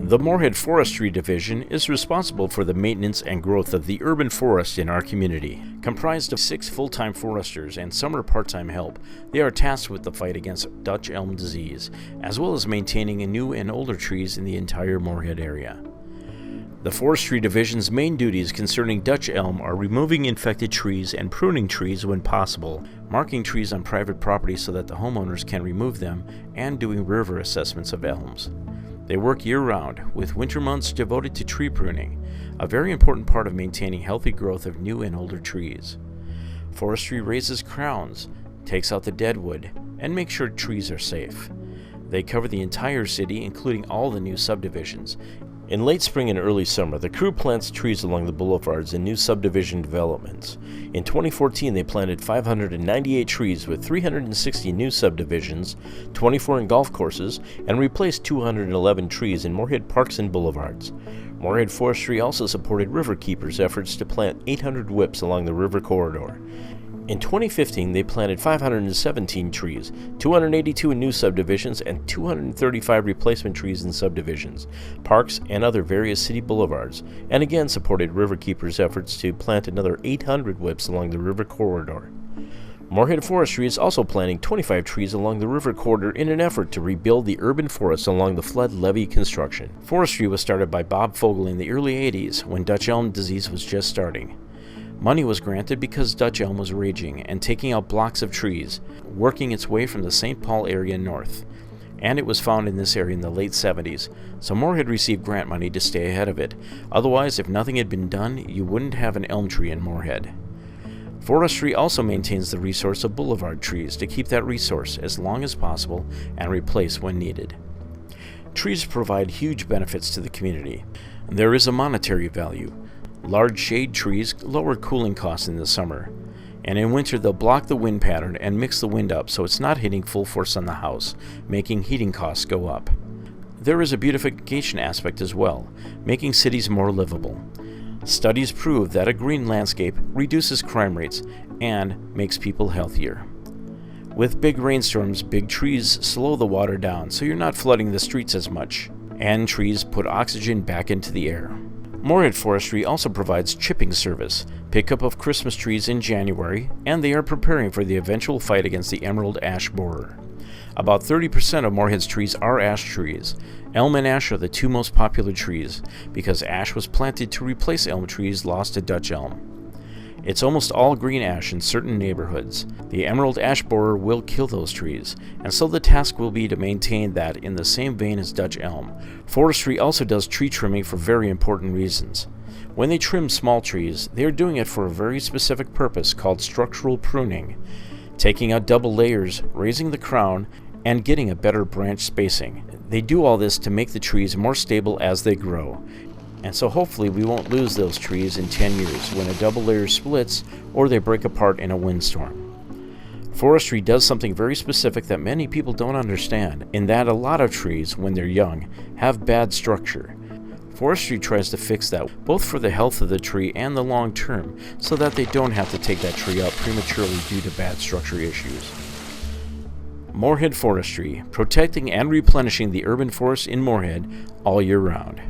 The Moorhead Forestry Division is responsible for the maintenance and growth of the urban forest in our community. Comprised of 6 full-time foresters and summer part-time help, they are tasked with the fight against Dutch elm disease, as well as maintaining new and older trees in the entire Moorhead area. The Forestry Division's main duties concerning Dutch elm are removing infected trees and pruning trees when possible, marking trees on private property so that the homeowners can remove them, and doing river assessments of elms. They work year-round, with winter months devoted to tree pruning, a very important part of maintaining healthy growth of new and older trees. Forestry raises crowns, takes out the dead wood, and makes sure trees are safe. They cover the entire city, including all the new subdivisions. In late spring and early summer, the crew plants trees along the boulevards in new subdivision developments. In 2014, they planted 598 trees with 360 new subdivisions, 24 in golf courses, and replaced 211 trees in Moorhead parks and boulevards. Moorhead Forestry also supported Riverkeepers' efforts to plant 800 whips along the river corridor. In 2015, they planted 517 trees, 282 in new subdivisions, and 235 replacement trees in subdivisions, parks, and other various city boulevards, and again supported Riverkeepers' efforts to plant another 800 whips along the river corridor. Moorhead Forestry is also planting 25 trees along the river corridor in an effort to rebuild the urban forests along the flood levee construction. Forestry was started by Bob Fogel in the early 80s, when Dutch elm disease was just starting. Money was granted because Dutch elm was raging and taking out blocks of trees, working its way from the St. Paul area north. And it was found in this area in the late 70s, so Moorhead received grant money to stay ahead of it. Otherwise, if nothing had been done, you wouldn't have an elm tree in Moorhead. Forestry also maintains the resource of boulevard trees to keep that resource as long as possible and replace when needed. Trees provide huge benefits to the community. There is a monetary value. Large shade trees lower cooling costs in the summer, and in winter they'll block the wind pattern and mix the wind up so it's not hitting full force on the house, making heating costs go up. There is a beautification aspect as well, making cities more livable. Studies prove that a green landscape reduces crime rates and makes people healthier. With big rainstorms, big trees slow the water down so you're not flooding the streets as much, and trees put oxygen back into the air. Moorhead Forestry also provides chipping service, pickup of Christmas trees in January, and they are preparing for the eventual fight against the emerald ash borer. About 30% of Moorhead's trees are ash trees. Elm and ash are the 2 most popular trees, because ash was planted to replace elm trees lost to Dutch elm. It's almost all green ash in certain neighborhoods. The emerald ash borer will kill those trees, and so the task will be to maintain that in the same vein as Dutch elm. Forestry also does tree trimming for very important reasons. When they trim small trees, they are doing it for a very specific purpose called structural pruning, taking out double layers, raising the crown, and getting a better branch spacing. They do all this to make the trees more stable as they grow. And so hopefully we won't lose those trees in 10 years when a double layer splits or they break apart in a windstorm. Forestry does something very specific that many people don't understand, in that a lot of trees, when they're young, have bad structure. Forestry tries to fix that, both for the health of the tree and the long term, so that they don't have to take that tree out prematurely due to bad structure issues. Moorhead Forestry, protecting and replenishing the urban forest in Moorhead all year round.